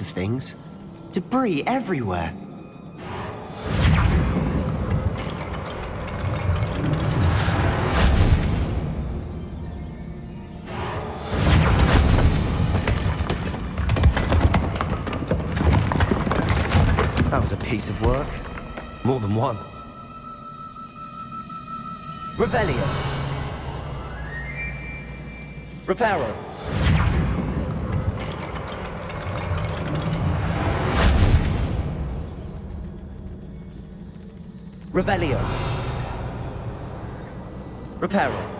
of things. Debris everywhere. That was a piece of work. More than one. Revelio. Reparo. Revelio. Reparo.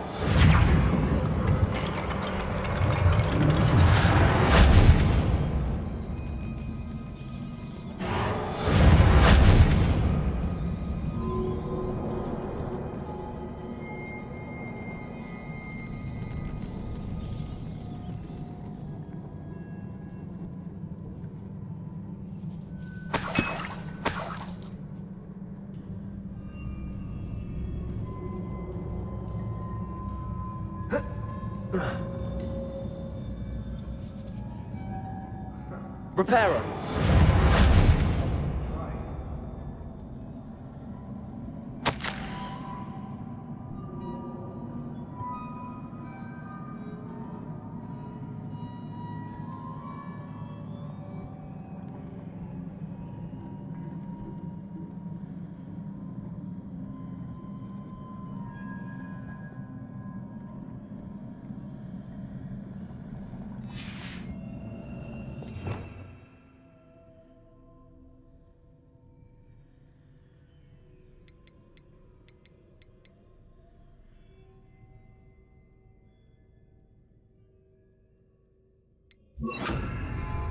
Reparo.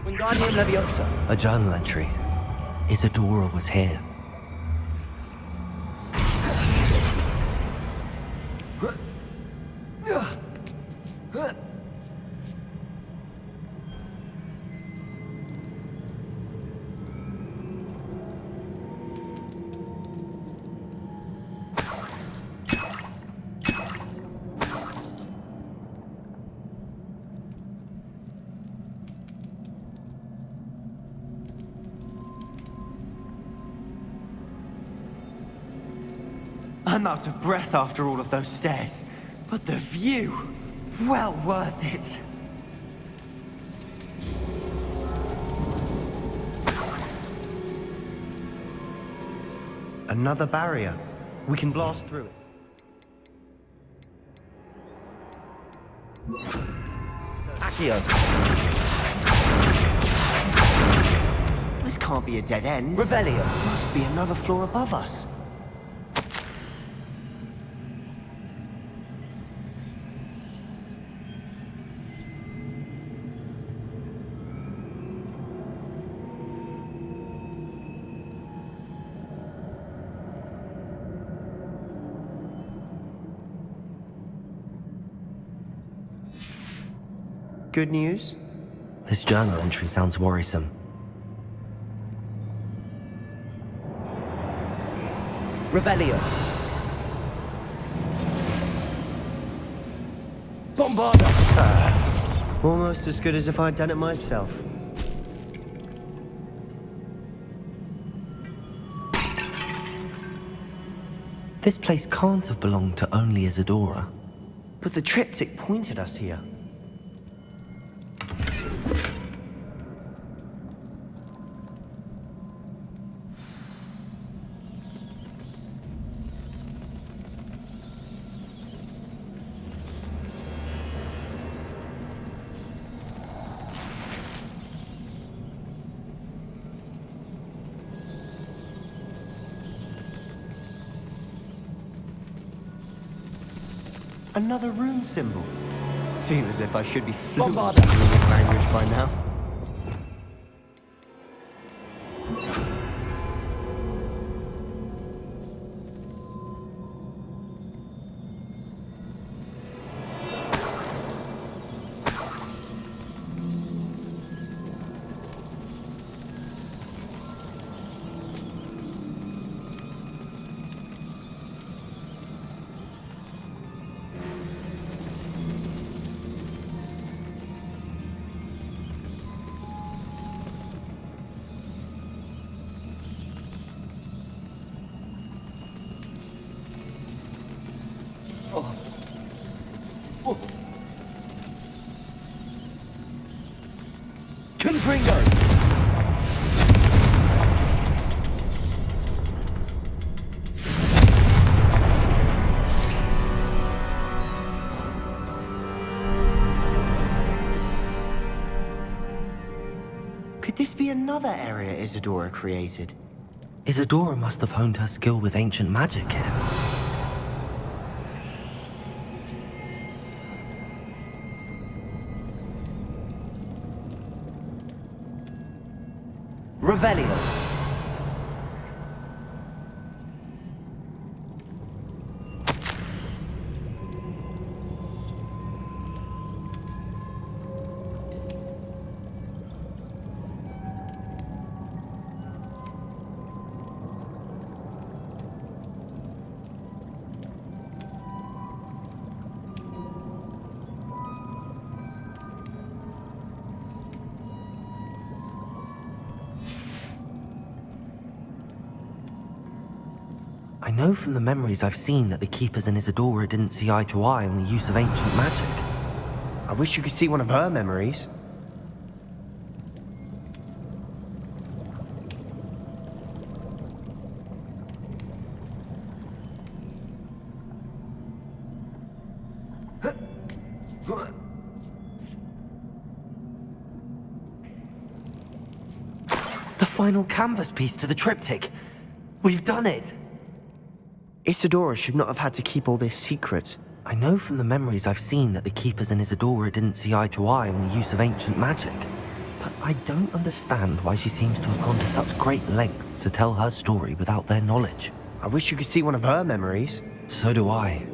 Wingardium Leviosa. A journal entry. Isadora was here. I'm out of breath after all of those stairs. But the view, well worth it. Another barrier. We can blast through it. Accio. This can't be a dead end. Revelio. Must be another floor above us. Good news? This journal entry sounds worrisome. Revelio. Bombarda. Almost as good as if I'd done it myself. This place can't have belonged to only Isadora. But the triptych pointed us here. Another rune symbol. Feel as if I should be fluent in runic language by now. Gringo! Could this be another area Isadora created? Isadora must have honed her skill with ancient magic here. Revelio. I know from the memories I've seen that the Keepers and Isadora didn't see eye to eye on the use of ancient magic. I wish you could see one of her memories. The final canvas piece to the triptych. We've done it! Isadora should not have had to keep all this secret. I know from the memories I've seen that the Keepers and Isadora didn't see eye to eye on the use of ancient magic. But I don't understand why she seems to have gone to such great lengths to tell her story without their knowledge. I wish you could see one of her memories. So do I.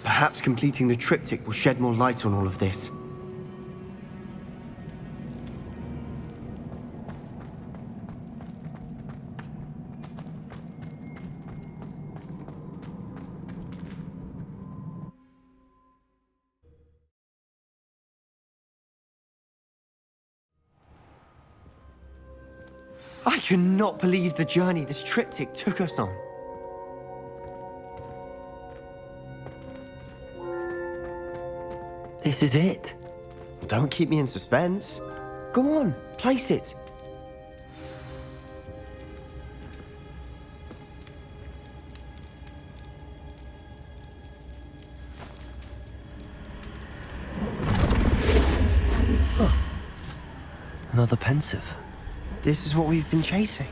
Perhaps completing the triptych will shed more light on all of this. I cannot believe the journey this triptych took us on. This is it. Don't keep me in suspense. Go on, place it. Another pensive. This is what we've been chasing.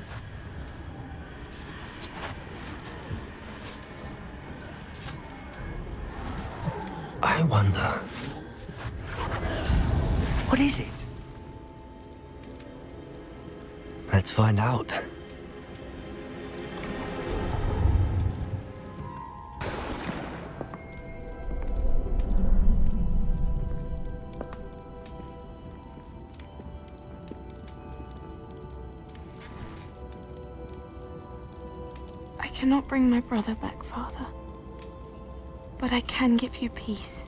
I wonder. What is it? Let's find out. I cannot bring my brother back, Father. But I can give you peace.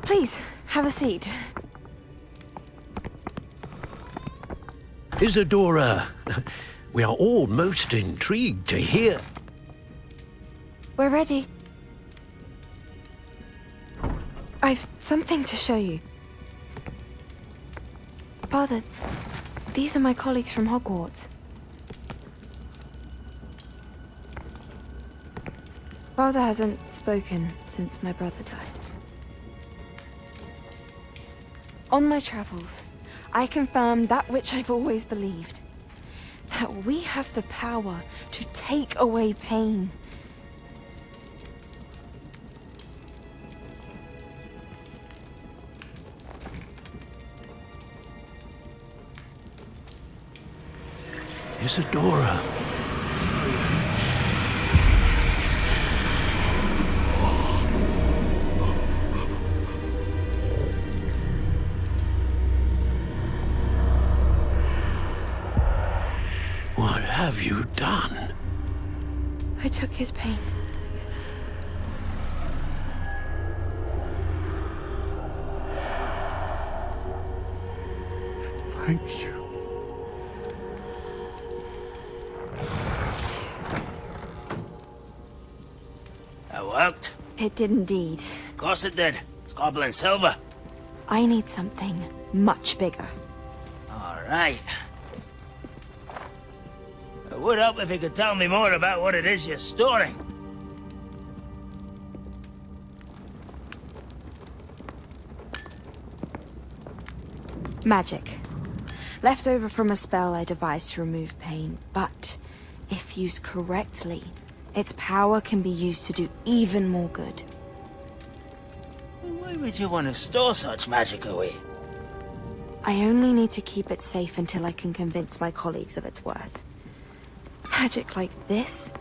Please, have a seat. Isadora, we are all most intrigued to hear. We're ready. I've something to show you. Father, these are my colleagues from Hogwarts. Father hasn't spoken since my brother died. On my travels, I confirmed that which I've always believed. That we have the power to take away pain. Isadora. What have you done? I took his pain. Thank you. That worked. It did indeed. Of course it did. It's goblin silver. I need something much bigger. All right. It would help if you could tell me more about what it is you're storing. Magic. Left over from a spell I devised to remove pain, but if used correctly, its power can be used to do even more good. Why would you want to store such magic away? I only need to keep it safe until I can convince my colleagues of its worth. Magic like this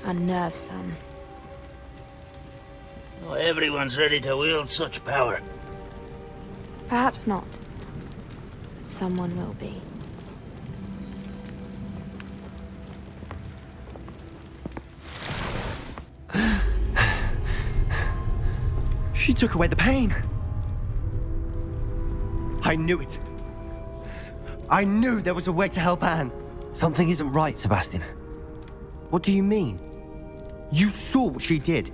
unnerves some. Not everyone's ready to wield such power. Perhaps not. But someone will be. She took away the pain. I knew it. I knew there was a way to help Anne. Something isn't right, Sebastian. What do you mean? You saw what she did.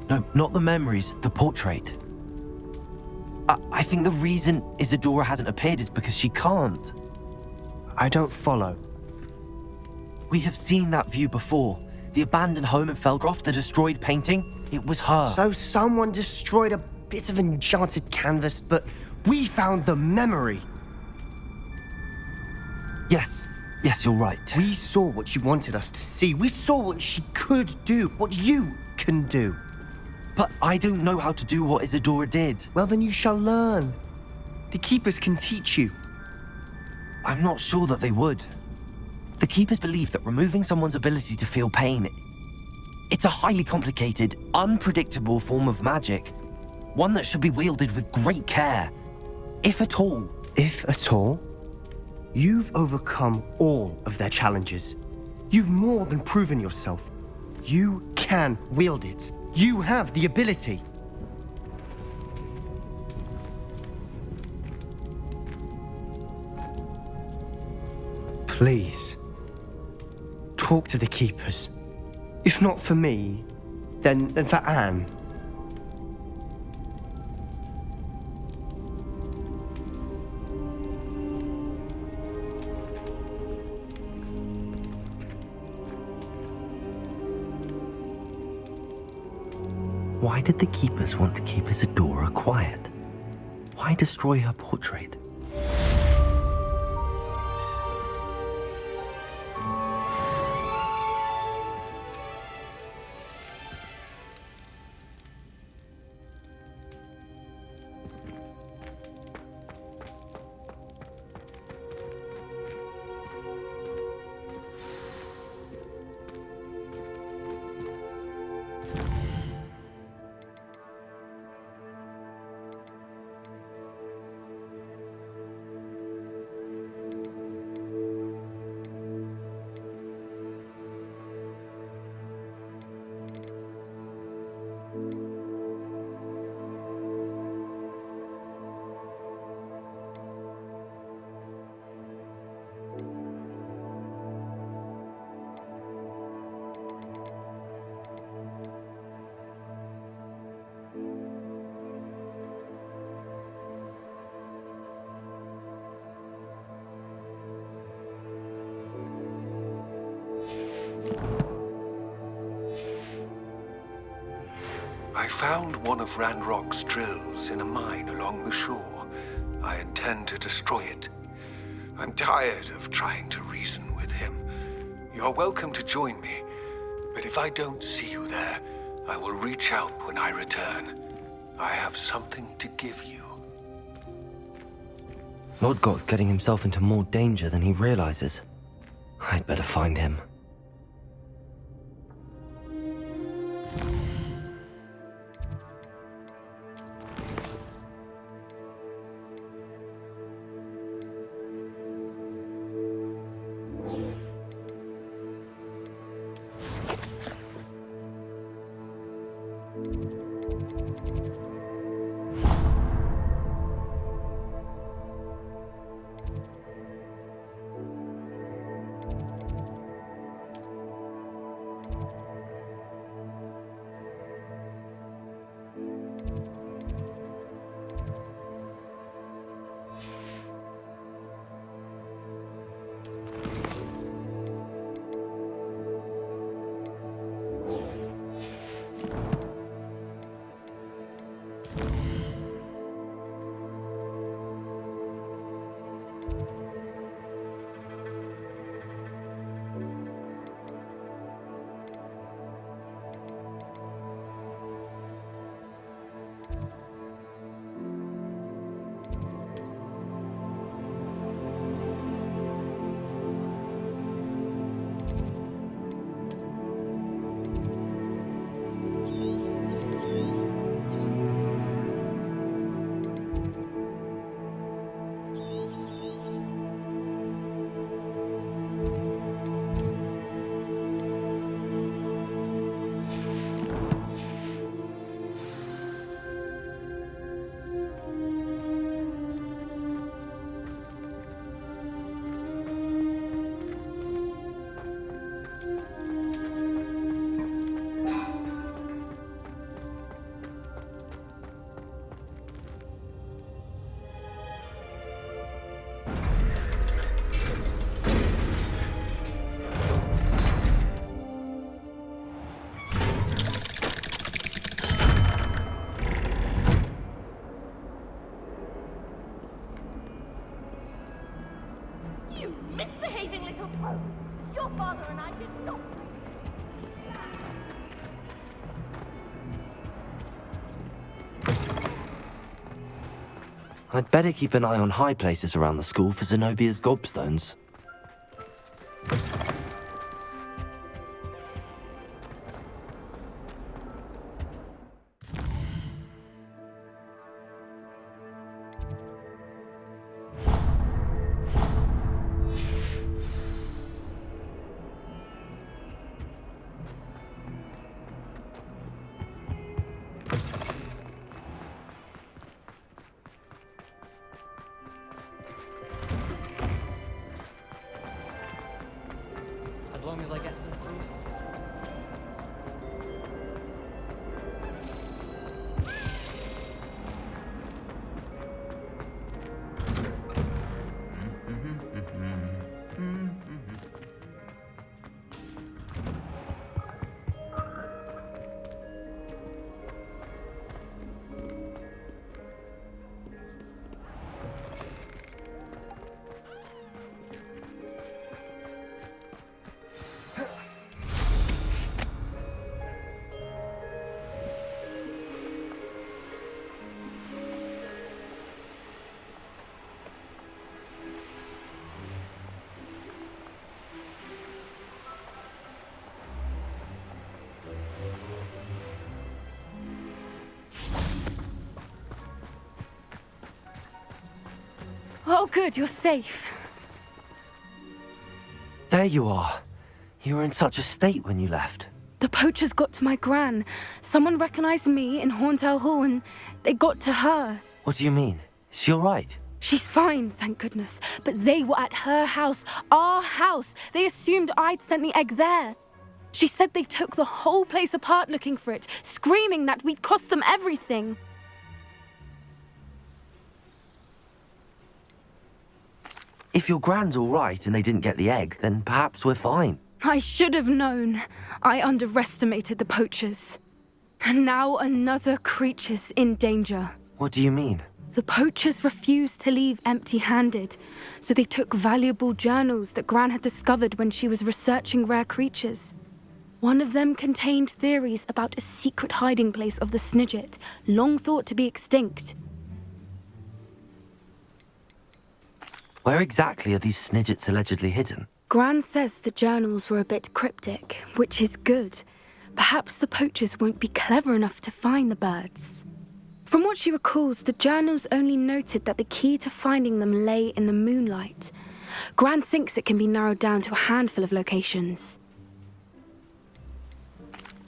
No, not the memories, the portrait. I think the reason Isadora hasn't appeared is because she can't. I don't follow. We have seen that view before. The abandoned home in Felgroth, the destroyed painting, it was her. So someone destroyed a bit of enchanted canvas, but we found the memory. Yes, you're right. We saw what she wanted us to see. We saw what she could do, what you can do. But I don't know how to do what Isadora did. Well, then you shall learn. The Keepers can teach you. I'm not sure that they would. The Keepers believe that removing someone's ability to feel pain, it's a highly complicated, unpredictable form of magic. One that should be wielded with great care. If at all. If at all? You've overcome all of their challenges. You've more than proven yourself. You can wield it. You have the ability. Please, talk to the Keepers. If not for me, then for Anne. Why did the Keepers want to keep Isadora quiet? Why destroy her portrait? I found one of Ranrock's drills in a mine along the shore. I intend to destroy it. I'm tired of trying to reason with him. You're welcome to join me, but if I don't see you there, I will reach out when I return. I have something to give you. Lodgoth's getting himself into more danger than he realizes. I'd better find him. You misbehaving little pug! Your father and I did not. I'd better keep an eye on high places around the school for Zenobia's gobstones. As long as I get to the school. Oh, good, you're safe. There you are. You were in such a state when you left. The poachers got to my gran. Someone recognized me in Horntail Hall and they got to her. What do you mean? Is she all right? She's fine, thank goodness. But they were at her house, our house. They assumed I'd sent the egg there. She said they took the whole place apart looking for it, screaming that we'd cost them everything. If your gran's all right and they didn't get the egg, then perhaps we're fine. I should have known. I underestimated the poachers. And now another creature's in danger. What do you mean? The poachers refused to leave empty-handed, so they took valuable journals that Gran had discovered when she was researching rare creatures. One of them contained theories about a secret hiding place of the Snidget, long thought to be extinct. Where exactly are these Snidgets allegedly hidden? Gran says the journals were a bit cryptic, which is good. Perhaps the poachers won't be clever enough to find the birds. From what she recalls, the journals only noted that the key to finding them lay in the moonlight. Gran thinks it can be narrowed down to a handful of locations.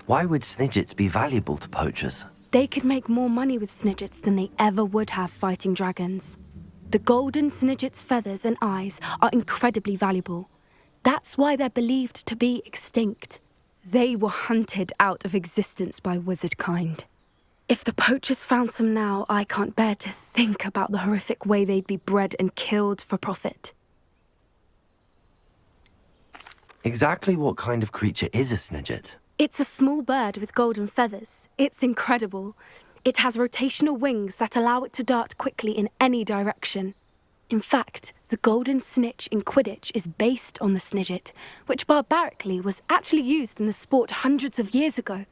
Why would Snidgets be valuable to poachers? They could make more money with Snidgets than they ever would have fighting dragons. The golden Snidget's feathers and eyes are incredibly valuable. That's why they're believed to be extinct. They were hunted out of existence by wizard kind. If the poachers found some now, I can't bear to think about the horrific way they'd be bred and killed for profit. Exactly what kind of creature is a Snidget? It's a small bird with golden feathers. It's incredible. It has rotational wings that allow it to dart quickly in any direction. In fact, the golden snitch in Quidditch is based on the Snidget, which barbarically was actually used in the sport hundreds of years ago.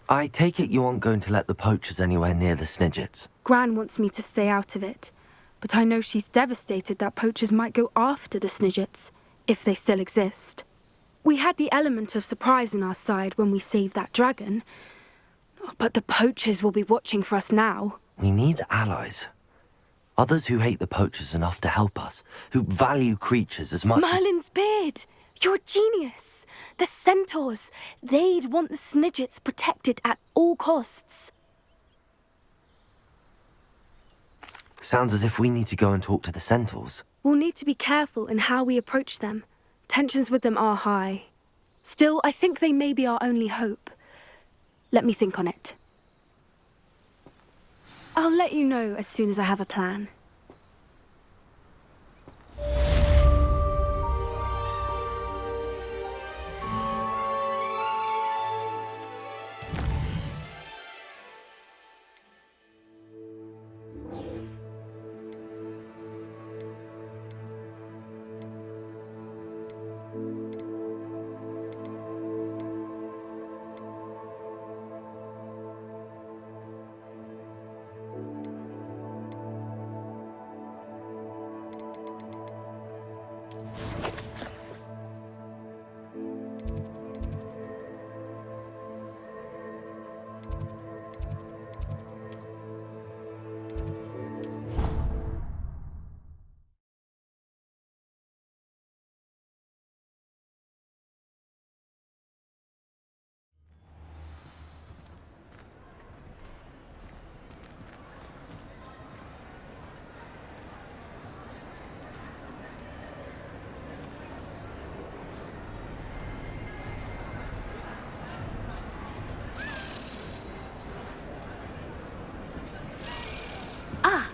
I take it you aren't going to let the poachers anywhere near the Snidgets. Gran wants me to stay out of it, but I know she's devastated that poachers might go after the Snidgets, if they still exist. We had the element of surprise on our side when we saved that dragon, but the poachers will be watching for us now. We need allies. Others who hate the poachers enough to help us, who value creatures as much Merlin's beard! You're a genius! The centaurs! They'd want the Snidgets protected at all costs. Sounds as if we need to go and talk to the centaurs. We'll need to be careful in how we approach them. Tensions with them are high. Still, I think they may be our only hope. Let me think on it. I'll let you know as soon as I have a plan.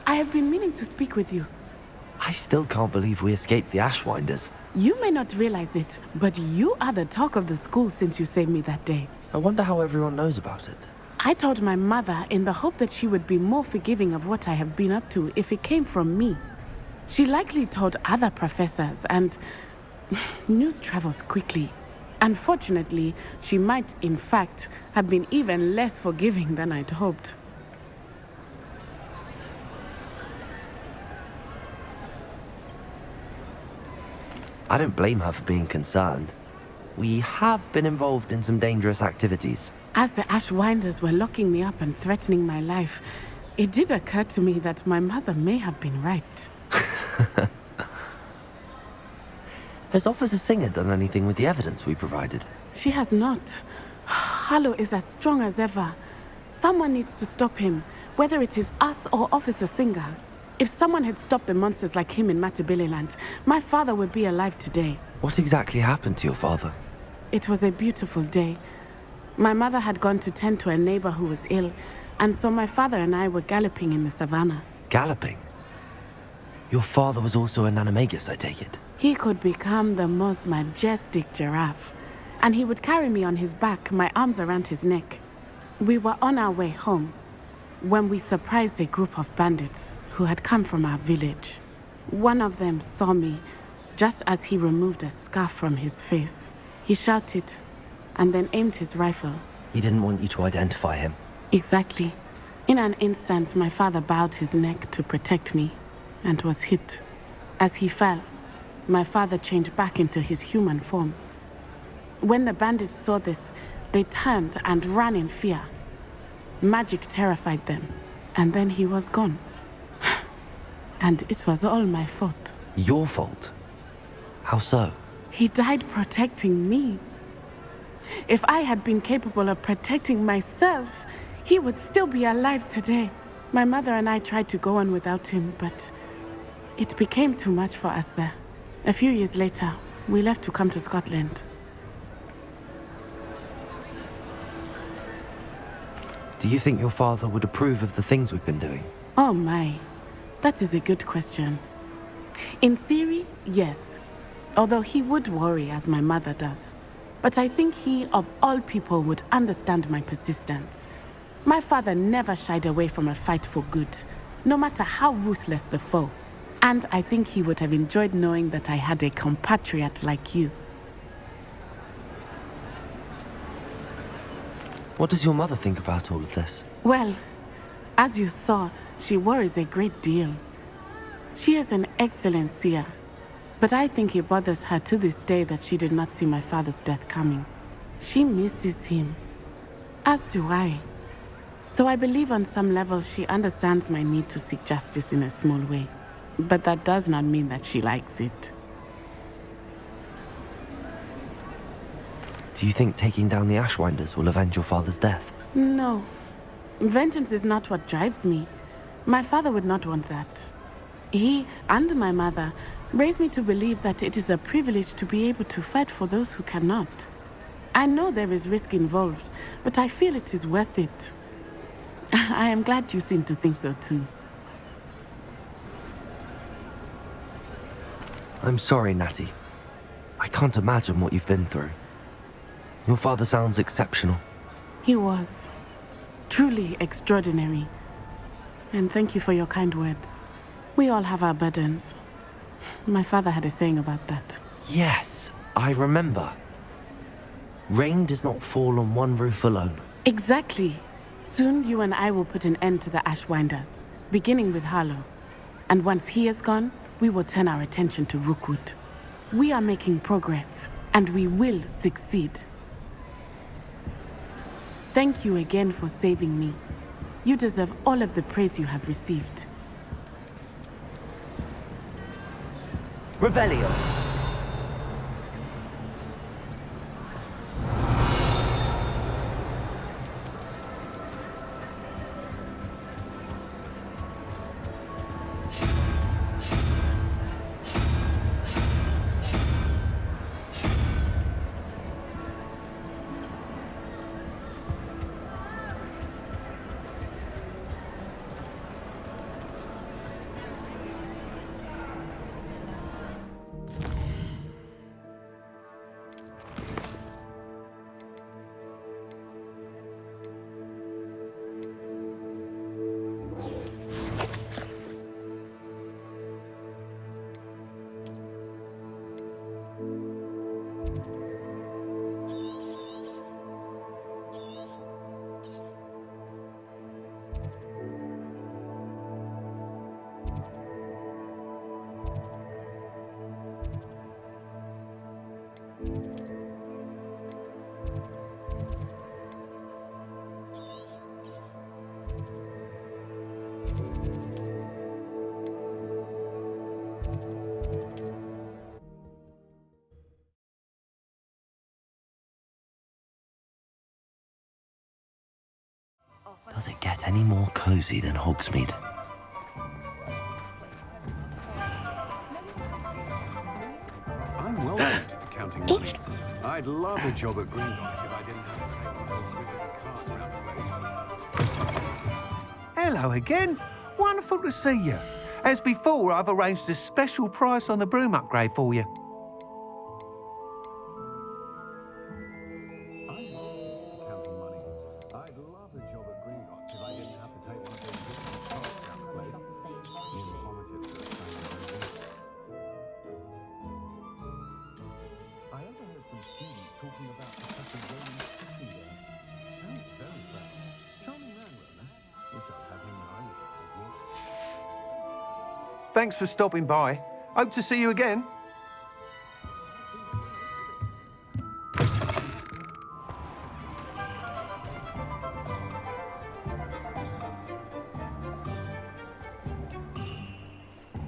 I have been meaning to speak with you. I still can't believe we escaped the Ashwinders. You may not realize it, but you are the talk of the school since you saved me that day. I wonder how everyone knows about it. I told my mother in the hope that she would be more forgiving of what I have been up to if it came from me. She likely told other professors, and news travels quickly. Unfortunately, she might, in fact, have been even less forgiving than I'd hoped. I don't blame her for being concerned. We have been involved in some dangerous activities. As the Ashwinders were locking me up and threatening my life, it did occur to me that my mother may have been right. Has Officer Singer done anything with the evidence we provided? She has not. Harlow is as strong as ever. Someone needs to stop him, whether it is us or Officer Singer. If someone had stopped the monsters like him in Matabeleland, my father would be alive today. What exactly happened to your father? It was a beautiful day. My mother had gone to tend to a neighbor who was ill, and so my father and I were galloping in the savannah. Galloping? Your father was also an animagus, I take it? He could become the most majestic giraffe, and he would carry me on his back, my arms around his neck. We were on our way home when we surprised a group of bandits who had come from our village. One of them saw me just as he removed a scarf from his face. He shouted and then aimed his rifle. He didn't want you to identify him. Exactly. In an instant, my father bowed his neck to protect me and was hit. As he fell, my father changed back into his human form. When the bandits saw this, they turned and ran in fear. Magic terrified them, and then he was gone. And it was all my fault. Your fault? How so? He died protecting me. If I had been capable of protecting myself, he would still be alive today. My mother and I tried to go on without him, but it became too much for us there. A few years later, we left to come to Scotland. Do you think your father would approve of the things we've been doing? Oh my, that is a good question. In theory, yes. Although he would worry as my mother does. But I think he, of all people, would understand my persistence. My father never shied away from a fight for good. no matter how ruthless the foe. And I think he would have enjoyed knowing that I had a compatriot like you. What does your mother think about all of this? Well, as you saw, she worries a great deal. She is an excellent seer, but I think it bothers her to this day that she did not see my father's death coming. She misses him, as do I. So I believe on some level she understands my need to seek justice in a small way. But that does not mean that she likes it. Do you think taking down the Ashwinders will avenge your father's death? No. Vengeance is not what drives me. My father would not want that. He and my mother raised me to believe that it is a privilege to be able to fight for those who cannot. I know there is risk involved, but I feel it is worth it. I am glad you seem to think so too. I'm sorry, Natty. I can't imagine what you've been through. Your father sounds exceptional. He was. Truly extraordinary. And thank you for your kind words. We all have our burdens. My father had a saying about that. Yes, I remember. Rain does not fall on one roof alone. Exactly. Soon you and I will put an end to the Ashwinders, beginning with Harlow. And once he is gone, we will turn our attention to Rookwood. We are making progress, and we will succeed. Thank you again for saving me. You deserve all of the praise you have received. Revelio. Does it get any more cozy than Hogsmeade? I'm well into counting money. I'd love a job at Gringotts if I didn't have to take one of those cart round the Hello again. Wonderful to see you. As before, I've arranged a special price on the broom upgrade for you. Thanks for stopping by. Hope to see you again.